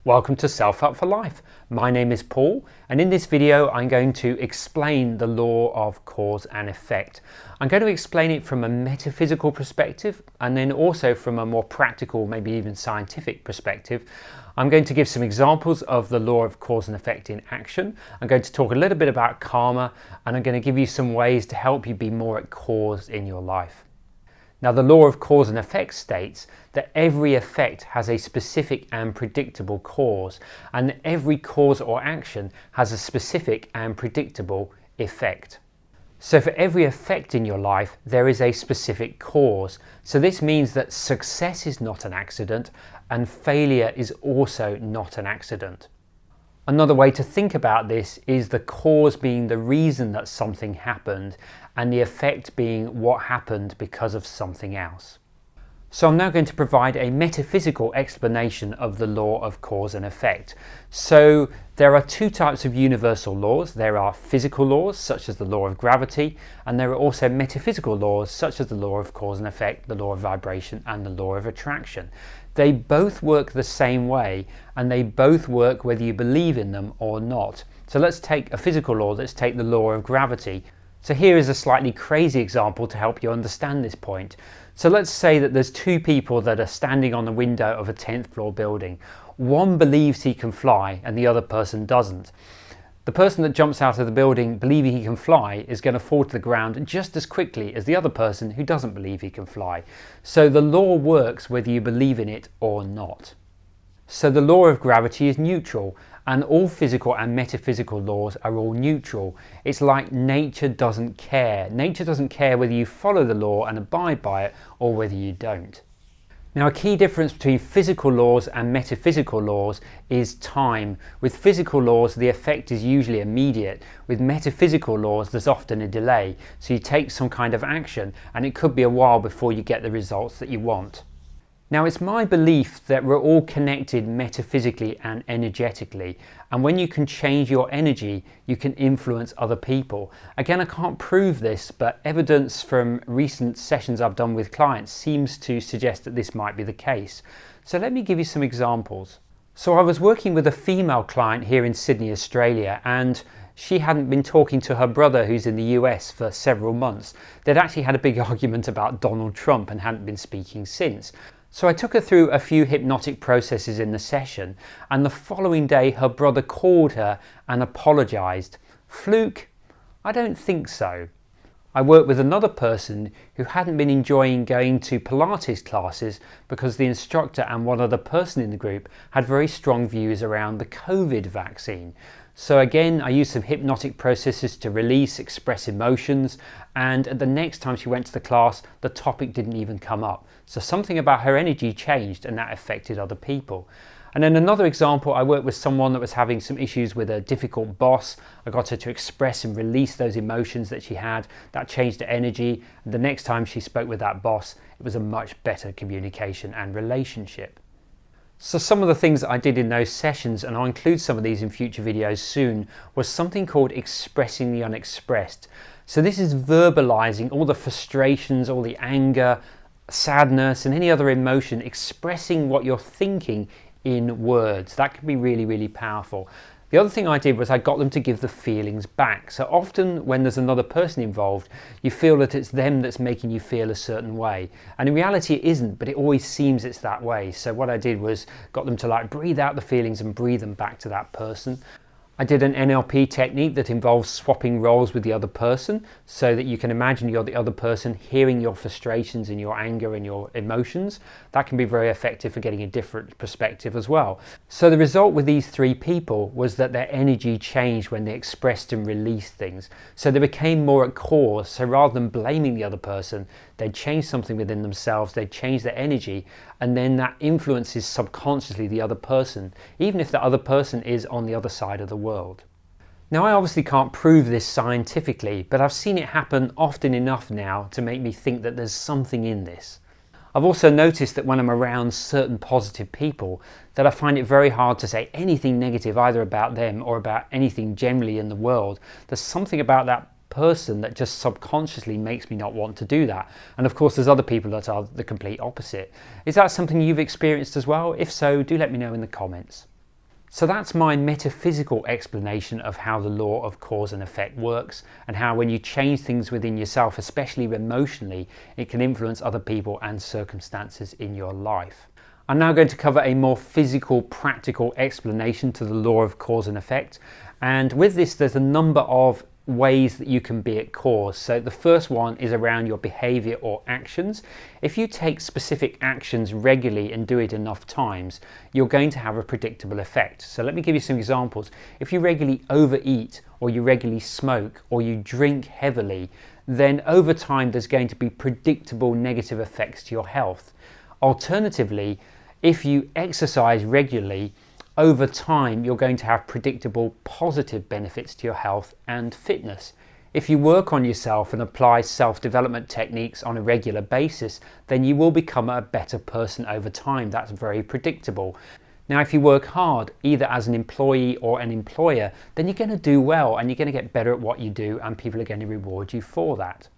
Welcome to Self Up for Life. My name is Paul, and in this video I'm going to explain the law of cause and effect. I'm going to explain it from a metaphysical perspective and then also from a more practical, maybe even scientific perspective. I'm going to give some examples of the law of cause and effect in action. I'm going to talk a little bit about karma, and I'm going to give you some ways to help you be more at cause in your life. Now, the law of cause and effect states that every effect has a specific and predictable cause, and every cause or action has a specific and predictable effect. So for every effect in your life, there is a specific cause. So this means that success is not an accident, and failure is also not an accident. Another way to think about this is the cause being the reason that something happened and the effect being what happened because of something else. So I'm now going to provide a metaphysical explanation of the law of cause and effect. So there are two types of universal laws. There are physical laws, such as the law of gravity, and there are also metaphysical laws, such as the law of cause and effect, the law of vibration, and the law of attraction. They both work the same way, and they both work whether you believe in them or not. So let's take a physical law. Let's take the law of gravity. So here is a slightly crazy example to help you understand this point. So let's say that there's two people that are standing on the window of a 10th floor building. One believes he can fly and the other person doesn't. The person that jumps out of the building believing he can fly is going to fall to the ground just as quickly as the other person who doesn't believe he can fly. So the law works whether you believe in it or not. So the law of gravity is neutral, and all physical and metaphysical laws are all neutral. It's like nature doesn't care. Nature doesn't care whether you follow the law and abide by it or whether you don't. Now, a key difference between physical laws and metaphysical laws is time. With physical laws, the effect is usually immediate. With metaphysical laws, there's often a delay. So you take some kind of action and it could be a while before you get the results that you want. Now, it's my belief that we're all connected metaphysically and energetically, and when you can change your energy, you can influence other people. Again, I can't prove this, but evidence from recent sessions I've done with clients seems to suggest that this might be the case. So let me give you some examples. So I was working with a female client here in Sydney, Australia, and she hadn't been talking to her brother who's in the US for several months. They'd actually had a big argument about Donald Trump and hadn't been speaking since. So I took her through a few hypnotic processes in the session, and the following day her brother called her and apologised. Fluke? I don't think so. I worked with another person who hadn't been enjoying going to Pilates classes because the instructor and one other person in the group had very strong views around the COVID vaccine. So again, I used some hypnotic processes to release, express emotions, and the next time she went to the class, the topic didn't even come up. So something about her energy changed, and that affected other people. And then another example, I worked with someone that was having some issues with a difficult boss. I got her to express and release those emotions that she had. That changed her energy. And the next time she spoke with that boss, it was a much better communication and relationship. So some of the things that I did in those sessions, and I'll include some of these in future videos soon, was something called expressing the unexpressed. So this is verbalizing all the frustrations, all the anger, sadness, and any other emotion, expressing what you're thinking in words. That can be really, really powerful. The other thing I did was I got them to give the feelings back. So often when there's another person involved, you feel that it's them that's making you feel a certain way. And in reality it isn't, but it always seems it's that way. So what I did was got them to breathe out the feelings and breathe them back to that person. I did an NLP technique that involves swapping roles with the other person so that you can imagine you're the other person hearing your frustrations and your anger and your emotions. That can be very effective for getting a different perspective as well. So the result with these three people was that their energy changed when they expressed and released things. So they became more at cause. So rather than blaming the other person, they'd change something within themselves, they'd change their energy, and then that influences subconsciously the other person, even if the other person is on the other side of the world. Now, I obviously can't prove this scientifically, but I've seen it happen often enough now to make me think that there's something in this. I've also noticed that when I'm around certain positive people, that I find it very hard to say anything negative either about them or about anything generally in the world. There's something about that person that just subconsciously makes me not want to do that. And of course there's other people that are the complete opposite. Is that something you've experienced as well? If so, do let me know in the comments. So that's my metaphysical explanation of how the law of cause and effect works, and how when you change things within yourself, especially emotionally, it can influence other people and circumstances in your life. I'm now going to cover a more physical, practical explanation to the law of cause and effect. And with this, there's a number of ways that you can be at cause. So the first one is around your behavior or actions. If you take specific actions regularly and do it enough times, you're going to have a predictable effect. So let me give you some examples. If you regularly overeat, or you regularly smoke, or you drink heavily, then over time there's going to be predictable negative effects to your health. Alternatively, if you exercise regularly, over time you're going to have predictable positive benefits to your health and fitness. If you work on yourself and apply self-development techniques on a regular basis, then you will become a better person over time. That's very predictable. Now, if you work hard, either as an employee or an employer, then you're going to do well and you're going to get better at what you do, and people are going to reward you for that.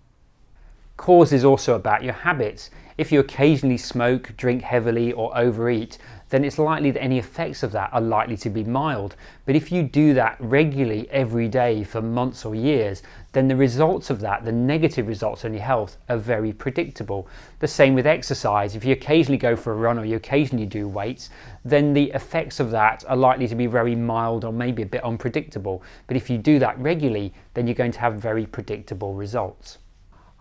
Cause is also about your habits. If you occasionally smoke, drink heavily, or overeat, then it's likely that any effects of that are likely to be mild. But if you do that regularly every day for months or years, then the results of that, the negative results on your health, are very predictable. The same with exercise. If you occasionally go for a run or you occasionally do weights, then the effects of that are likely to be very mild or maybe a bit unpredictable. But if you do that regularly, then you're going to have very predictable results.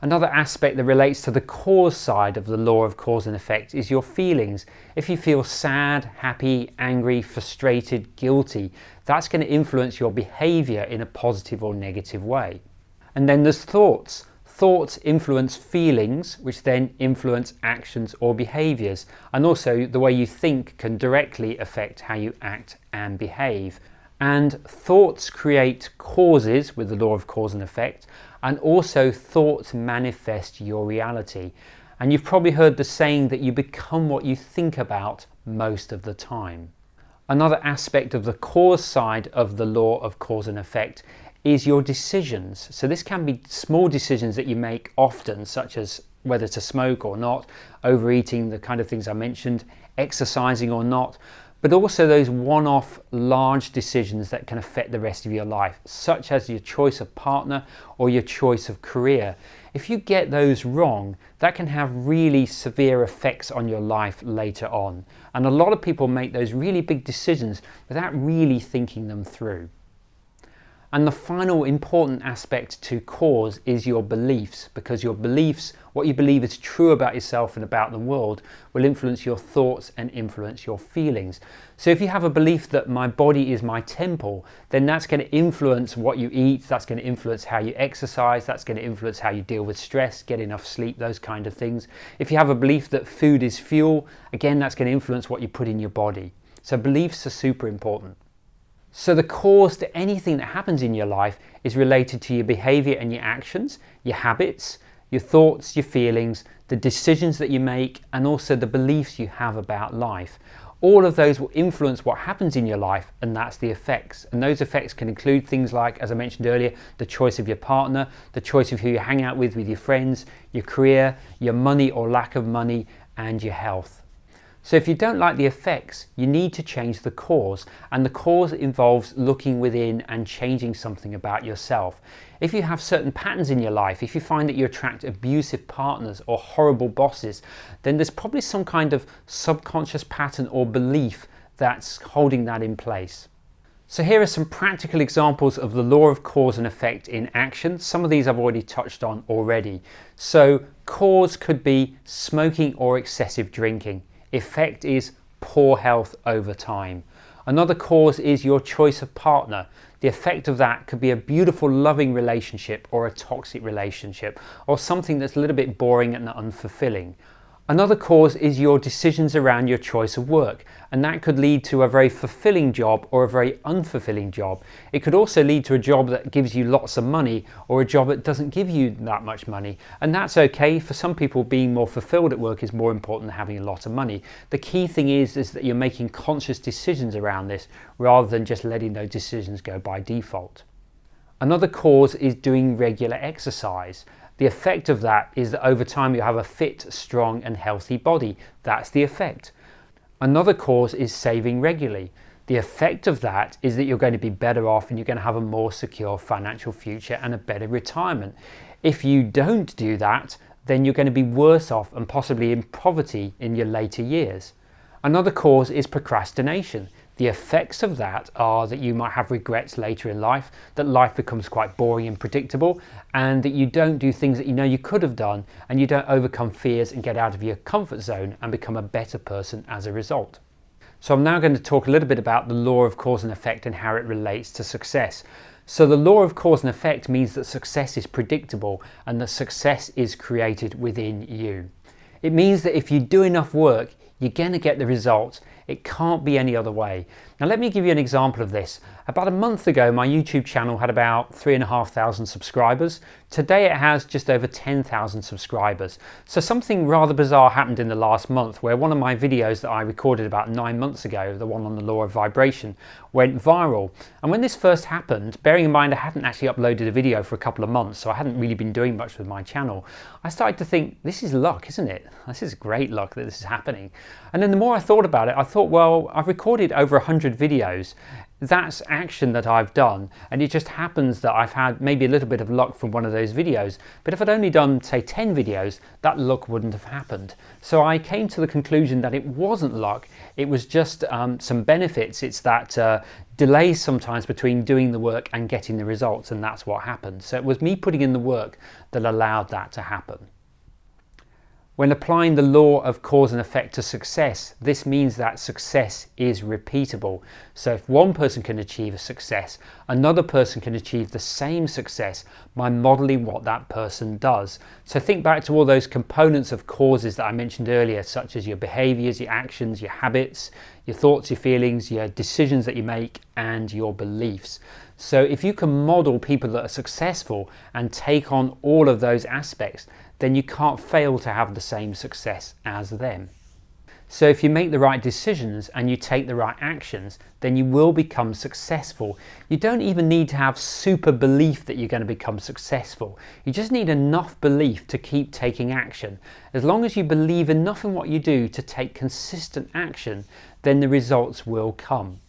Another aspect that relates to the cause side of the law of cause and effect is your feelings. If you feel sad, happy, angry, frustrated, guilty, that's going to influence your behavior in a positive or negative way. And then there's thoughts. Thoughts influence feelings, which then influence actions or behaviors. And also the way you think can directly affect how you act and behave. And thoughts create causes with the law of cause and effect, and also thoughts manifest your reality. And you've probably heard the saying that you become what you think about most of the time. Another aspect of the cause side of the law of cause and effect is your decisions. So this can be small decisions that you make often, such as whether to smoke or not, overeating, the kind of things I mentioned, exercising or not, but also those one-off large decisions that can affect the rest of your life, such as your choice of partner or your choice of career. If you get those wrong, that can have really severe effects on your life later on. And a lot of people make those really big decisions without really thinking them through. And the final important aspect to cause is your beliefs, because your beliefs, what you believe is true about yourself and about the world, will influence your thoughts and influence your feelings. So if you have a belief that my body is my temple, then that's going to influence what you eat, that's going to influence how you exercise, that's going to influence how you deal with stress, get enough sleep, those kind of things. If you have a belief that food is fuel, again, that's going to influence what you put in your body. So beliefs are super important. So the cause to anything that happens in your life is related to your behavior and your actions, your habits, your thoughts, your feelings, the decisions that you make, and also the beliefs you have about life. All of those will influence what happens in your life, and that's the effects. And those effects can include things like, as I mentioned earlier, the choice of your partner, the choice of who you hang out with your friends, your career, your money or lack of money, and your health. So if you don't like the effects, you need to change the cause, and the cause involves looking within and changing something about yourself. If you have certain patterns in your life, if you find that you attract abusive partners or horrible bosses, then there's probably some kind of subconscious pattern or belief that's holding that in place. So here are some practical examples of the law of cause and effect in action. Some of these I've already touched on already. So cause could be smoking or excessive drinking. Effect is poor health over time. Another cause is your choice of partner. The effect of that could be a beautiful, loving relationship or a toxic relationship, or something that's a little bit boring and unfulfilling. Another cause is your decisions around your choice of work, and that could lead to a very fulfilling job or a very unfulfilling job. It could also lead to a job that gives you lots of money or a job that doesn't give you that much money, and that's okay. For some people, being more fulfilled at work is more important than having a lot of money. The key thing is that you're making conscious decisions around this rather than just letting those decisions go by default. Another cause is doing regular exercise. The effect of that is that over time you have a fit, strong and healthy body. That's the effect. Another cause is saving regularly. The effect of that is that you're going to be better off and you're going to have a more secure financial future and a better retirement. If you don't do that, then you're going to be worse off and possibly in poverty in your later years. Another cause is procrastination. The effects of that are that you might have regrets later in life, that life becomes quite boring and predictable, and that you don't do things that you know you could have done, and you don't overcome fears and get out of your comfort zone and become a better person as a result. So I'm now going to talk a little bit about the law of cause and effect and how it relates to success. So the law of cause and effect means that success is predictable and that success is created within you. It means that if you do enough work, you're going to get the results. It can't be any other way. Now let me give you an example of this. About a month ago, my YouTube channel had about 3,500 subscribers. Today it has just over 10,000 subscribers. So something rather bizarre happened in the last month where one of my videos that I recorded about 9 months ago, the one on the law of vibration, went viral. And when this first happened, bearing in mind I hadn't actually uploaded a video for a couple of months, so I hadn't really been doing much with my channel, I started to think, this is luck, isn't it? This is great luck that this is happening. And then the more I thought about it, I thought, well, I've recorded over 100 videos. That's action that I've done, and it just happens that I've had maybe a little bit of luck from one of those videos, but if I'd only done, say, 10 videos, that luck wouldn't have happened. So I came to the conclusion that it wasn't luck, it was just some benefits. It's that delays sometimes between doing the work and getting the results, and that's what happened. So it was me putting in the work that allowed that to happen. When applying the law of cause and effect to success, this means that success is repeatable. So if one person can achieve a success, another person can achieve the same success by modeling what that person does. So think back to all those components of causes that I mentioned earlier, such as your behaviours, your actions, your habits, your thoughts, your feelings, your decisions that you make, and your beliefs. So if you can model people that are successful and take on all of those aspects, then you can't fail to have the same success as them. So if you make the right decisions and you take the right actions, then you will become successful. You don't even need to have super belief that you're going to become successful. You just need enough belief to keep taking action. As long as you believe enough in what you do to take consistent action, then the results will come.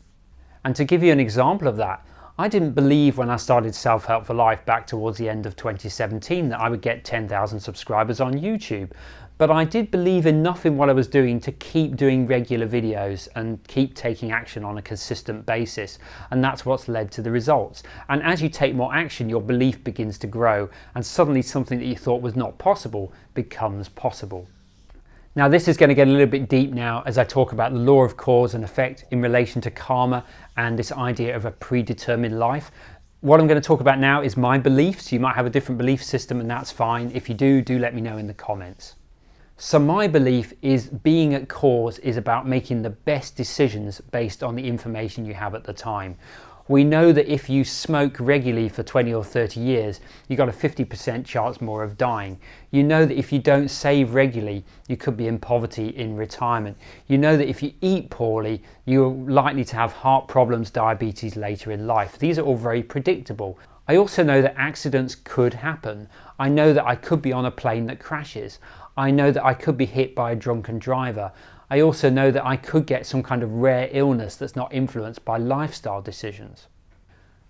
And to give you an example of that, I didn't believe when I started Self-Help for Life back towards the end of 2017 that I would get 10,000 subscribers on YouTube. But I did believe enough in what I was doing to keep doing regular videos and keep taking action on a consistent basis. And that's what's led to the results. And as you take more action, your belief begins to grow, and suddenly something that you thought was not possible becomes possible. Now this is going to get a little bit deep now as I talk about the law of cause and effect in relation to karma and this idea of a predetermined life. What I'm going to talk about now is my beliefs. You might have a different belief system, and that's fine. If you do let me know in the comments. So my belief is being at cause is about making the best decisions based on the information you have at the time. We know that if you smoke regularly for 20 or 30 years, you've got a 50% chance more of dying. You know that if you don't save regularly, you could be in poverty in retirement. You know that if you eat poorly, you're likely to have heart problems, diabetes later in life. These are all very predictable. I also know that accidents could happen. I know that I could be on a plane that crashes. I know that I could be hit by a drunken driver. I also know that I could get some kind of rare illness that's not influenced by lifestyle decisions.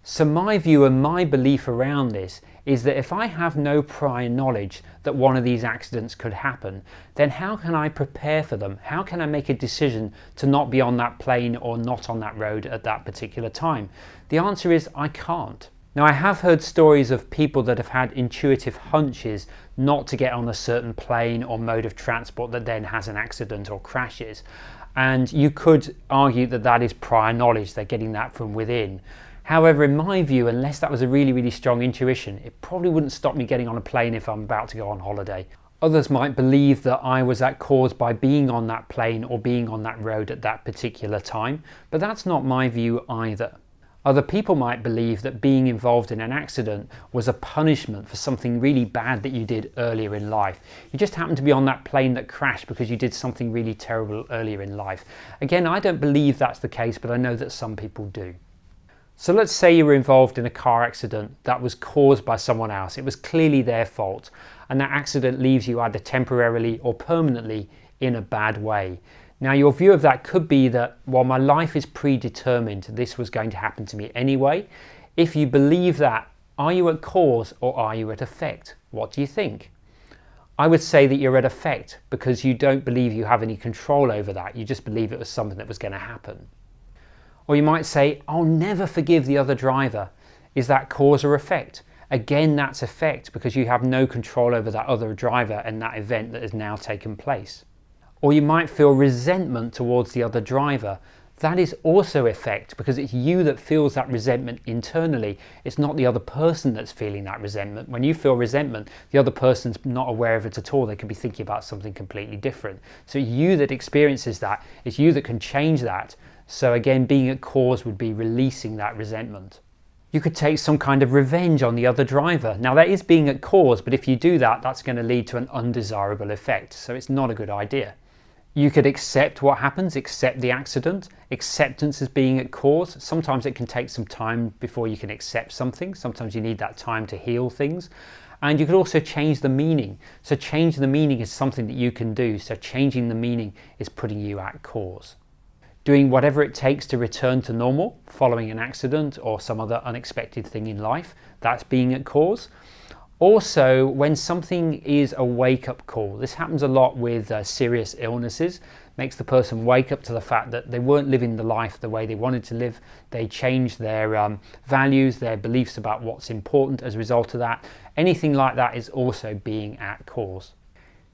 So my view and my belief around this is that if I have no prior knowledge that one of these accidents could happen, then how can I prepare for them? How can I make a decision to not be on that plane or not on that road at that particular time? The answer is I can't. Now I have heard stories of people that have had intuitive hunches not to get on a certain plane or mode of transport that then has an accident or crashes. And you could argue that that is prior knowledge, they're getting that from within. However, in my view, unless that was a really strong intuition, it probably wouldn't stop me getting on a plane if I'm about to go on holiday. Others might believe that I was at cause by being on that plane or being on that road at that particular time, but that's not my view either. Other people might believe that being involved in an accident was a punishment for something really bad that you did earlier in life. You just happened to be on that plane that crashed because you did something really terrible earlier in life. Again, I don't believe that's the case, but I know that some people do. So let's say you were involved in a car accident that was caused by someone else. It was clearly their fault, and that accident leaves you either temporarily or permanently in a bad way. Now, your view of that could be that, well, my life is predetermined, this was going to happen to me anyway. If you believe that, are you at cause or are you at effect? What do you think? I would say that you're at effect because you don't believe you have any control over that. You just believe it was something that was going to happen. Or you might say, I'll never forgive the other driver. Is that cause or effect? Again, that's effect because you have no control over that other driver and that event that has now taken place. Or you might feel resentment towards the other driver. That is also effect because it's you that feels that resentment internally. It's not the other person that's feeling that resentment. When you feel resentment, the other person's not aware of it at all. They could be thinking about something completely different. So it's you that experiences that. It's you that can change that. So again, being at cause would be releasing that resentment. You could take some kind of revenge on the other driver. Now that is being at cause, but if you do that, that's going to lead to an undesirable effect. So it's not a good idea. You could accept what happens, accept the accident. Acceptance is being at cause. Sometimes it can take some time before you can accept something. Sometimes you need that time to heal things. And you could also change the meaning. So change the meaning is something that you can do. So changing the meaning is putting you at cause. Doing whatever it takes to return to normal, following an accident or some other unexpected thing in life, that's being at cause. Also, when something is a wake-up call, this happens a lot with serious illnesses, makes the person wake up to the fact that they weren't living the life the way they wanted to live. They changed their values, their beliefs about what's important as a result of that. Anything like that is also being at cause.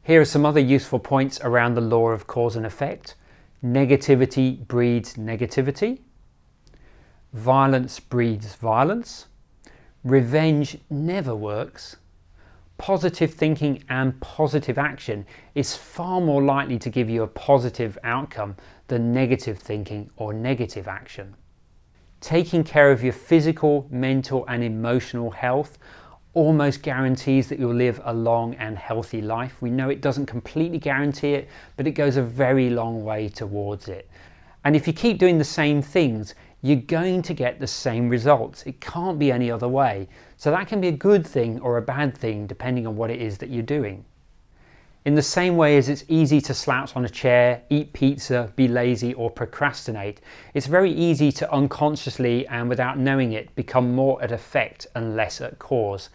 Here are some other useful points around the law of cause and effect. Negativity breeds negativity. Violence breeds violence. Revenge never works. Positive thinking and positive action is far more likely to give you a positive outcome than negative thinking or negative action. Taking care of your physical, mental and emotional health almost guarantees that you'll live a long and healthy life. We know it doesn't completely guarantee it, but it goes a very long way towards it. And if you keep doing the same things, you're going to get the same results. It can't be any other way. So that can be a good thing or a bad thing depending on what it is that you're doing. In the same way as it's easy to slouch on a chair, eat pizza, be lazy or procrastinate, it's very easy to unconsciously and without knowing it become more at effect and less at cause.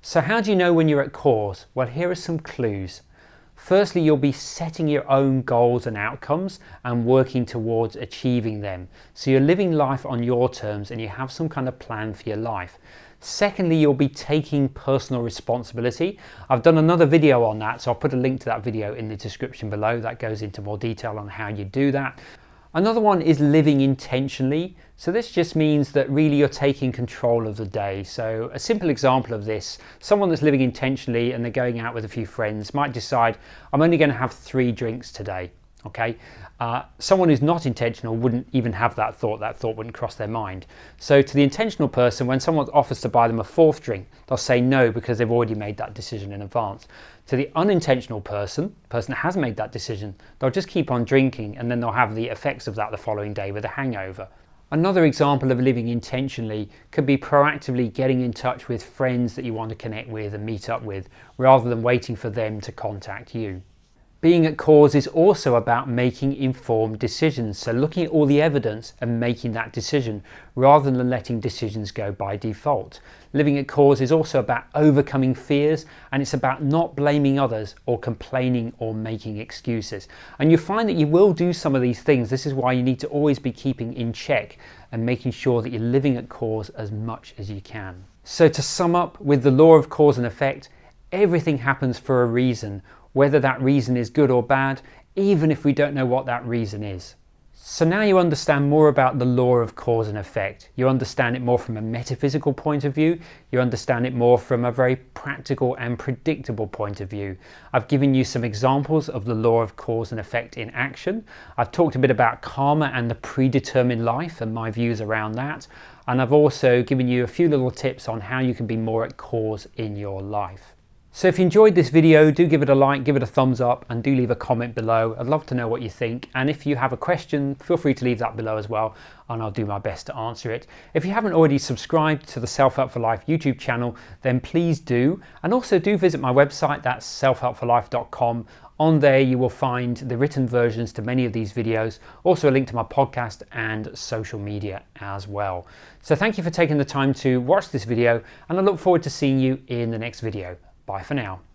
So how do you know when you're at cause? Well, here are some clues. Firstly, you'll be setting your own goals and outcomes and working towards achieving them. So you're living life on your terms and you have some kind of plan for your life. Secondly, you'll be taking personal responsibility. I've done another video on that, so I'll put a link to that video in the description below. That goes into more detail on how you do that. Another one is living intentionally. So this just means that really you're taking control of the day. So a simple example of this, someone that's living intentionally and they're going out with a few friends might decide, I'm only going to have 3 drinks today. Okay, someone who's not intentional wouldn't even have that thought wouldn't cross their mind. So to the intentional person, when someone offers to buy them a 4th drink, they'll say no because they've already made that decision in advance. To the unintentional person, the person that has made that decision, they'll just keep on drinking and then they'll have the effects of that the following day with a hangover. Another example of living intentionally could be proactively getting in touch with friends that you want to connect with and meet up with, rather than waiting for them to contact you. Being at cause is also about making informed decisions, so looking at all the evidence and making that decision rather than letting decisions go by default. Living at cause is also about overcoming fears, and it's about not blaming others or complaining or making excuses. And you find that you will do some of these things. This is why you need to always be keeping in check and making sure that you're living at cause as much as you can. So to sum up, with the law of cause and effect, everything happens for a reason, whether that reason is good or bad, even if we don't know what that reason is. So now you understand more about the law of cause and effect. You understand it more from a metaphysical point of view. You understand it more from a very practical and predictable point of view. I've given you some examples of the law of cause and effect in action. I've talked a bit about karma and the predetermined life and my views around that. And I've also given you a few little tips on how you can be more at cause in your life. So if you enjoyed this video, do give it a like, give it a thumbs up, and do leave a comment below. I'd love to know what you think. And if you have a question, feel free to leave that below as well, and I'll do my best to answer it. If you haven't already subscribed to the Self Help for Life YouTube channel, then please do. And also do visit my website, that's selfhelpforlife.com. On there you will find the written versions to many of these videos, also a link to my podcast and social media as well. So thank you for taking the time to watch this video, and I look forward to seeing you in the next video. Bye for now.